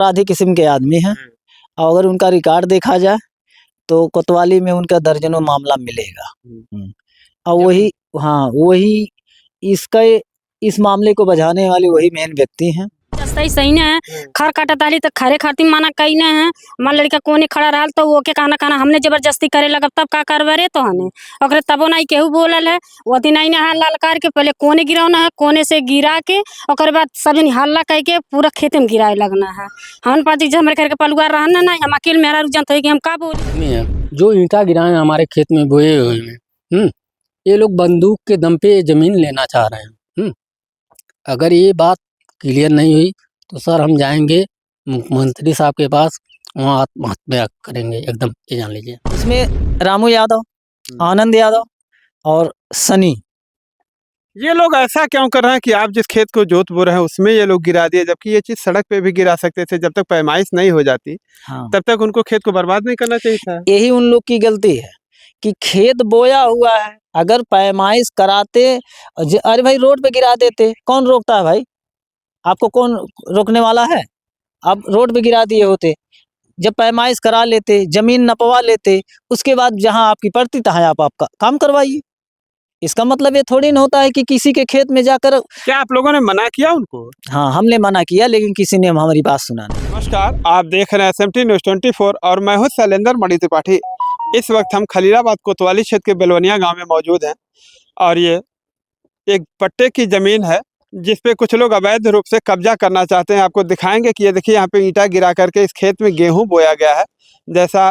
अपराधी किस्म के आदमी हैं और अगर उनका रिकॉर्ड देखा जाए तो कोतवाली में उनका दर्जनों मामला मिलेगा। और वही वही इसका इस मामले को बझाने वाले वही मेन व्यक्ति हैं। सही ने खर काटताली तो खरे खातिर माना कई ने है मान लड़का कोने खड़ा रहा तो वो के कहना हमने जबरदस्ती करे लगा तब का करबरे तो हने ओकरे तबो नहीं केहू बोलल है वो दिन नहीं हाल ललकार के पहले कोने गिरावना है कोने से गिरा के ओकर बाद सब जन हल्ला कह के पूरा खेत में गिराए लगना है। हम पाती जब हमारे घर के पलुआर रहना नहीं हम अकेले मेरा रुझान था कि हम का बोले जो ईंटा गिराए हमारे खेत में बोए हुए में ये लोग बंदूक के दम पे जमीन लेना चाह रहे हैं। अगर ये बात क्लियर नहीं हुई तो सर हम जाएंगे मुख्यमंत्री साहब के पास, वहाँ आत्महत्या करेंगे एकदम, ये जान लीजिए। इसमें रामू यादव, आनंद यादव और सनी, ये लोग ऐसा क्यों कर रहे हैं कि आप जिस खेत को जोत बो रहे हैं उसमें ये लोग गिरा दिए, जबकि ये चीज सड़क पे भी गिरा सकते थे। जब तक पैमाइश नहीं हो जाती तब तक उनको खेत को बर्बाद नहीं करना चाहिए था। यही उन लोग की गलती है कि खेत बोया हुआ है, अगर पैमाइश कराते अरे भाई रोड पे गिरा देते, कौन रोकता है भाई? आपको कौन रोकने वाला है? आप रोड पे गिरा दिए होते, जब पैमाइश करा लेते, जमीन नपवा लेते, उसके बाद जहां आपकी पड़ती तहां आप आपका काम करवाइए। इसका मतलब ये थोड़ी ना होता है कि किसी के खेत में जाकर। क्या आप लोगों ने मना किया उनको? हाँ, हमने मना किया, लेकिन किसी ने हमारी बात सुना नहीं। नमस्कार, आप देख रहे हैं SMT न्यूज़ 24 और मैं हूं शैलेंद्र मणि त्रिपाठी। इस वक्त हम खलीलाबाद कोतवाली क्षेत्र के बेलवनिया गांव में मौजूद हैं और ये एक पट्टे की ज़मीन है जिस पे कुछ लोग अवैध रूप से कब्जा करना चाहते हैं। आपको दिखाएंगे कि ये देखिए यहाँ पे ईंटा गिरा करके इस खेत में गेहूं बोया गया है। जैसा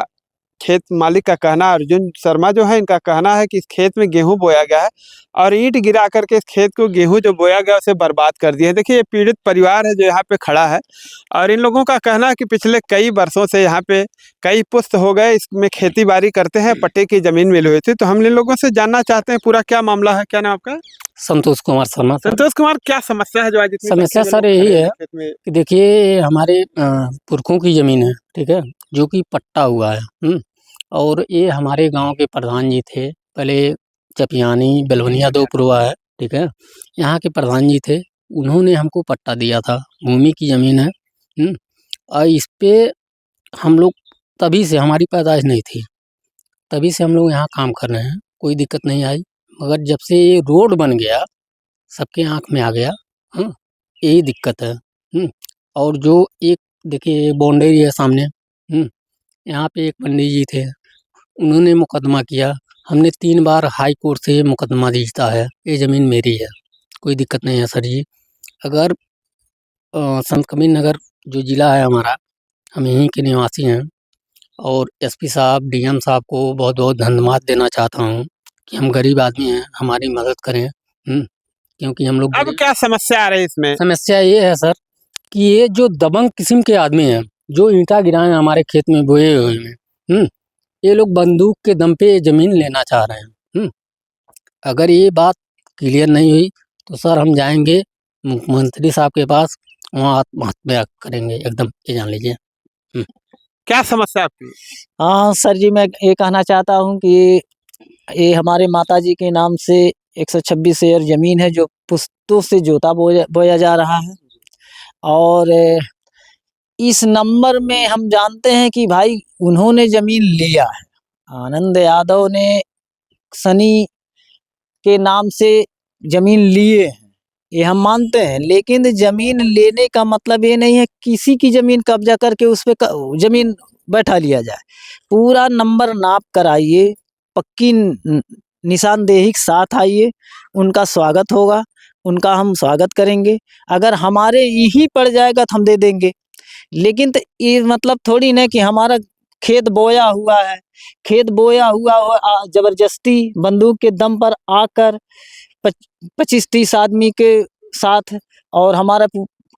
खेत मालिक का कहना, अर्जुन शर्मा जो है, इनका कहना है कि इस खेत में गेहूं बोया गया है और ईंट गिरा करके इस खेत को, गेहूं जो बोया गया उसे बर्बाद कर दिया है। देखिए ये पीड़ित परिवार है जो यहाँ पे खड़ा है और इन लोगों का कहना है कि पिछले कई वर्षों से यहाँ पे कई पुश्त हो गए इसमें खेती बाड़ी करते हैं, पट्टे की जमीन मिली हुई थी। तो हम इन लोगों से जानना चाहते हैं पूरा क्या मामला है। क्या नाम आपका? संतोष कुमार शर्मा। संतोष कुमार, क्या समस्या है जो आज समस्या सर यही है कि देखिए हमारे पुरखों की जमीन है, ठीक है, जो कि पट्टा हुआ है। और ये हमारे गांव के प्रधान जी थे, पहले चपियानी बेलवनिया 2 पुरवा है, ठीक है, यहाँ के प्रधान जी थे, उन्होंने हमको पट्टा दिया था, भूमि की ज़मीन है। और इस पे हम लोग तभी से, हमारी पैदाइश नहीं थी तभी से हम लोग यहाँ काम कर रहे हैं, कोई दिक्कत नहीं आई। मगर जब से ये रोड बन गया सबके आँख में आ गया, यही दिक्कत है। और जो एक देखिए बाउंड्री है सामने, यहाँ पे एक पंडित जी थे, उन्होंने मुकदमा किया, हमने 3 बार हाई कोर्ट से मुकदमा जीता है, ये ज़मीन मेरी है, कोई दिक्कत नहीं है सर जी। अगर संत कबीर नगर जो ज़िला है हमारा, हम यहीं के निवासी हैं और SP साहब, DM साहब को बहुत बहुत धन्यवाद देना चाहता हूँ कि हम गरीब आदमी हैं, हमारी मदद करें। क्योंकि हम लोग, अब क्या समस्या आ रही है इसमें? समस्या ये है सर कि ये जो दबंग किस्म के आदमी हैं जो ईंटा गिराए हमारे खेत में बोए हुए में, ये लोग बंदूक के दम पे जमीन लेना चाह रहे हैं। अगर ये बात क्लियर नहीं हुई तो सर हम जाएंगे मुख्यमंत्री साहब के पास, वहाँ आत्महत्या करेंगे एकदम, ये जान लीजिए। क्या समस्या आपकी? हाँ सर जी, मैं ये कहना चाहता हूँ कि ये हमारे माताजी के नाम से 126 एकड़ जमीन है जो पुश्तों से जोता बोया जा रहा है। और इस नंबर में हम जानते हैं कि भाई उन्होंने जमीन लिया है, आनंद यादव ने सनी के नाम से जमीन लिए हैं, ये हम मानते हैं। लेकिन जमीन लेने का मतलब ये नहीं है किसी की जमीन कब्जा करके उस पे जमीन बैठा लिया जाए। पूरा नंबर नाप कर आइए, पक्की निशानदेही के साथ आइए, उनका स्वागत होगा, उनका हम स्वागत करेंगे। अगर हमारे यही पड़ जाएगा तो हम दे देंगे, लेकिन तो ये मतलब थोड़ी ना कि हमारा खेत बोया हुआ है, खेत बोया हुआ जबरदस्ती बंदूक के दम पर आकर 25-30 आदमी के साथ और हमारा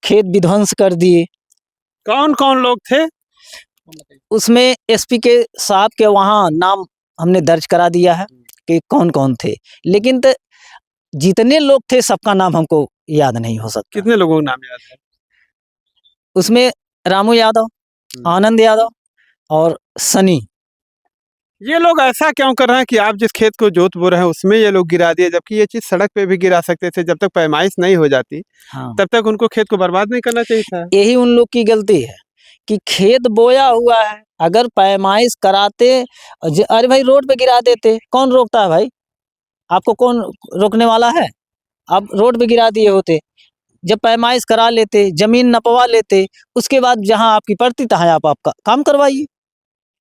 खेत विध्वंस कर दिए। कौन कौन लोग थे उसमें? SP के साहब के वहाँ नाम हमने दर्ज करा दिया है कि कौन कौन थे, लेकिन तो जितने लोग थे सबका नाम हमको याद नहीं हो सकता। कितने लोगों का नाम याद है? उसमें रामू यादव, आनंद यादव और सनी। ये लोग ऐसा क्यों कर रहे हैं कि आप जिस खेत को जोत बो रहे हैं उसमें ये लोग गिरा दिए, जबकि ये चीज सड़क पे भी गिरा सकते थे। जब तक पैमाइश नहीं हो जाती तब तक उनको खेत को बर्बाद नहीं करना चाहिए था। यही उन लोग की गलती है कि खेत बोया हुआ है, अगर पैमाइश कराते अरे भाई रोड पे गिरा देते, कौन रोकता है भाई? आपको कौन रोकने वाला है? आप रोड पे गिरा दिए होते। जब पैमाइश करा लेते, जमीन नपवा लेते, उसके बाद जहाँ आपकी पड़ती तहाँ आप आपका काम करवाइए।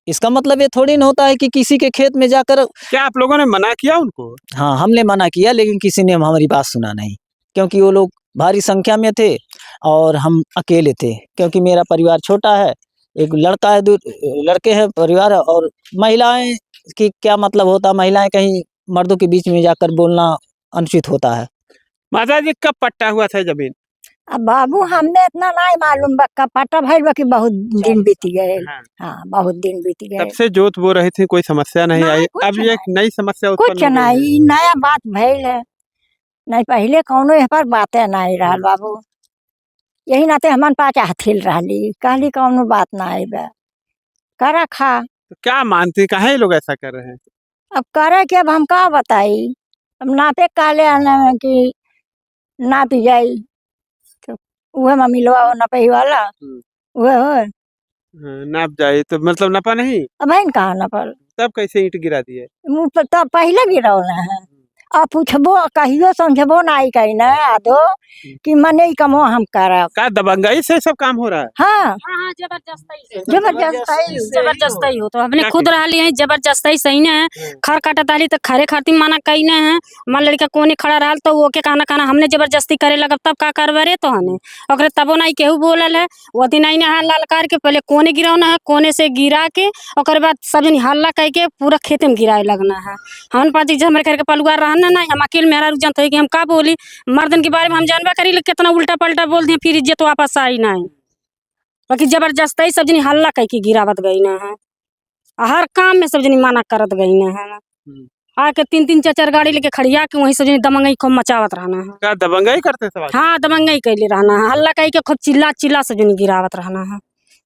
इसका मतलब ये थोड़ी ना होता है कि किसी के खेत में जाकर। क्या आप लोगों ने मना किया उनको? हाँ, हमने मना किया, लेकिन किसी ने हमारी बात सुना नहीं, क्योंकि वो लोग भारी संख्या में थे और हम अकेले थे, क्योंकि मेरा परिवार छोटा है, एक लड़का है, 2 लड़के हैं परिवार, और महिलाएं की क्या मतलब होता, महिलाएं कहीं मर्दों के बीच में जाकर बोलना अनुचित होता है। माता जी कब पट्टा हुआ था जमीन? अब बाबू हमने इतना नहीं मालूम बक्का पट्टा भइल बा कि बहुत दिन बीत गए। हाँ। हाँ, बहुत दिन बीत गए। तब से जोत बो रही थी, कोई समस्या नहीं नहीं, आई, कुछ अब ये एक नई समस्या कुछ उत्पन्न हो गई है। नहीं, नया बात भइल है। नहीं पहले कौनो यहाँ पर बातें नहीं रहल बाबू। यही नाते हमन पाँच हथिल रहली, कहली कौनो बात नहीं बा। करा खा, तो क्या मानती, काहे ये लोग ऐसा कर रहे हैं? अब करे कि अब हम का बताई। अब नापे काले आना है कि नाप जाई, तो उहे मम्मी लोग नपही वाला उहे हो। हाँ, नाप जाए तो मतलब नपा नहीं, अब इन कहाँ नपल, तब कैसे ईंट गिरा दिए? मुँह पर तब पहले गिरौना है। अब पूछबो कहियो समझबो नहीं कही ना आदो कि मने ई कमो हम करब। का दबंगई से सब काम हो रहा है? हाँ, हाँ, जबरदस्ती हो तो अपने क्या खुद रहली है, जबरदस्ती सही न है। खर काटताली तो खरे खातिर माना कही न है। मान लड़का कोने खड़ा रहल तो वो के कहना कहना हमने जबरदस्ती करे लगब तब का करबे रे तो हने ओकरे तबो नहीं केहू बोलल है। वो दिन नहीं हाल ललकार के पहले कोने गिरौना है, कोने से गिरा के ओकर बाद सब जन हल्ला कह के पूरा खेत में गिराए लगना है। हम पाती जब हमरे घर के पलुआर रहना नहीं, हम अकेले मेरा रुझान था कि हम का बोली मर्दन के बारे में हम जानबा करी कितना उल्टा पलटा बोल दिए, फिर इज्जत वापस आई नहीं। बाकी जबरदस्ती सब जनी हल्ला कह के गिरावत गई न है, हर काम में सब जनी माना करत गई न है। आके 3-3 4-4 गाड़ी लेके खड़िया के वहीं सब जनी दमंगई खूब मचावत रहना है। क्या दबंगई करते सब आदमी? हाँ, दमंगई कैले रहना है, हल्ला कह के खूब चिल्ला चिल्ला सब जनी गिरावत रहना है,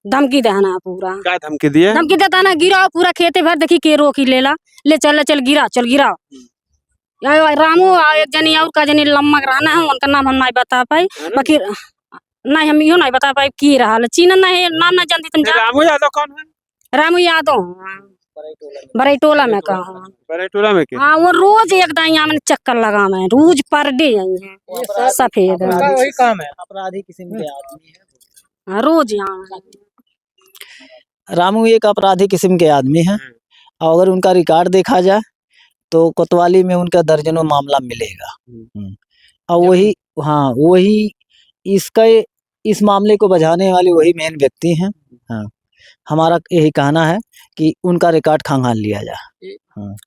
धमकी देना है पूरा। क्या धमकी दिए? धमकी देता ना गिराओ पूरा खेते भर, देखी के रोकी लेला ले चल गिरा चल गिराओ। रामू एक जनी और का जनी लम्मक रहना है, उनका नाम हम नहीं बता पाई, बाकी नहीं हम इहो नहीं बता पाई की रहा चीन नहीं नाम नहीं जानती तुम जान। रामू यादव कौन है? रामू यादव बरैटोला में कहा। बरैटोला में के? हाँ, वो रोज एक दाइया में चक्कर लगा में, रोज पर डे आई है सफेद, वही काम है, अपराधी किस्म के आदमी है। हाँ, रोज यहाँ रामू एक अपराधी किस्म के आदमी हैं, और अगर उनका रिकॉर्ड देखा जाए तो कोतवाली में उनका दर्जनों मामला मिलेगा। और वही इस मामले को बझाने वाले वही मेन व्यक्ति हैं। हाँ, हमारा यही कहना है कि उनका रिकॉर्ड खंगाल लिया जाए।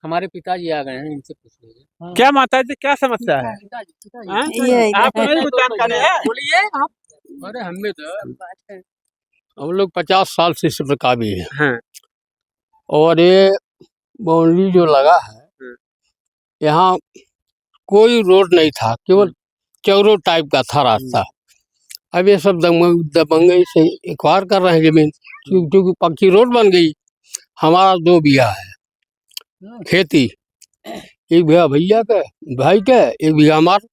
हमारे पिताजी आ गए हैं, इनसे पूछ लीजिए। क्या माता जी क्या समस्या है? आपको नहीं कुछ जानकारी है? बोलिए आप। अरे हमने तो हम लोग 50 साल से इस प्रकार भी है। हाँ। और ये बाउंड्री जो लगा है, यहाँ कोई रोड नहीं था, केवल चौरो टाइप का था रास्ता। अब ये सब दबंगई से एक्वायर कर रहे हैं जमीन, क्योंकि पक्की रोड बन गई। हमारा 2 बीघा है खेती, 1 बीघा भैया का भाई का, 1 बीघा हमारा।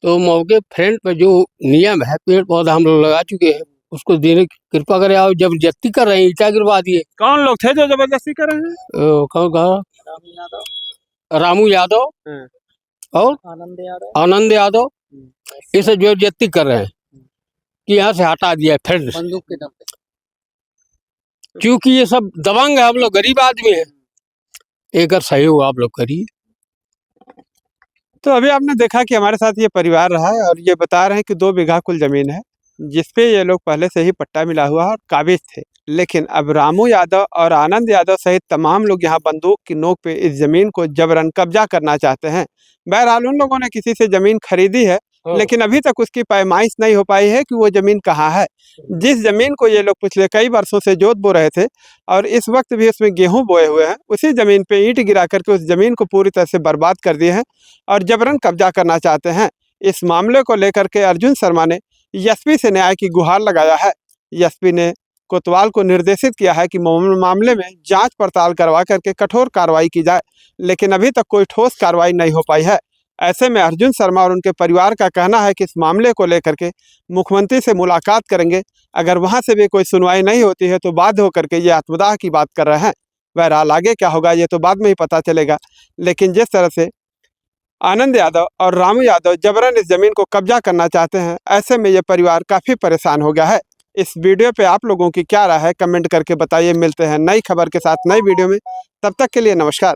तो मौके फ्रंट पे जो नियम है, पेड़ पौधा हम लोग लगा चुके हैं, उसको देने की कृपा करें। आप जबरदस्ती कर रहे हैं, ईटा गिरवा दिए। कौन लोग थे जो जबरदस्ती कर रहे हैं? कौन कहा? रामू यादव और आनंद यादव, ये सब जबरदस्ती कर रहे हैं कि यहाँ से हटा दिया फ्रंट से, बंदूक के दम पे। क्योंकि ये सब दबंग है, हम लोग गरीब आदमी है, एक सहयोग आप लोग करिए। तो अभी आपने देखा कि हमारे साथ ये परिवार रहा है और ये बता रहे हैं कि 2 बीघा कुल जमीन है, जिसपे ये लोग पहले से ही पट्टा मिला हुआ है और काबिज थे। लेकिन अब रामू यादव और आनंद यादव सहित तमाम लोग यहाँ बंदूक की नोक पे इस जमीन को जबरन कब्जा करना चाहते हैं। बहरहाल उन लोगों ने किसी से जमीन खरीदी है, लेकिन अभी तक उसकी पैमाइश नहीं हो पाई है कि वो जमीन कहाँ है। जिस जमीन को ये लोग पिछले कई वर्षों से जोत बो रहे थे और इस वक्त भी उसमें गेहूं बोए हुए हैं, उसी जमीन पे ईंट गिरा करके उस जमीन को पूरी तरह से बर्बाद कर दिए हैं और जबरन कब्जा करना चाहते हैं। इस मामले को लेकर के अर्जुन शर्मा ने एसपी से न्याय की गुहार लगाया है। एसपी ने कोतवाल को निर्देशित किया है कि मामले में जांच पड़ताल करवा करके कठोर कार्रवाई की जाए, लेकिन अभी तक कोई ठोस कार्रवाई नहीं हो पाई है। ऐसे में अर्जुन शर्मा और उनके परिवार का कहना है कि इस मामले को लेकर के मुख्यमंत्री से मुलाकात करेंगे। अगर वहां से भी कोई सुनवाई नहीं होती है तो बाध्य होकर के ये आत्मदाह की बात कर रहे हैं। बहरहाल आगे क्या होगा ये तो बाद में ही पता चलेगा। लेकिन जिस तरह से आनंद यादव और रामू यादव जबरन इस जमीन को कब्जा करना चाहते हैं, ऐसे में ये परिवार काफ़ी परेशान हो गया है। इस वीडियो पे आप लोगों की क्या राय है कमेंट करके बताइए। मिलते हैं नई खबर के साथ नई वीडियो में, तब तक के लिए नमस्कार।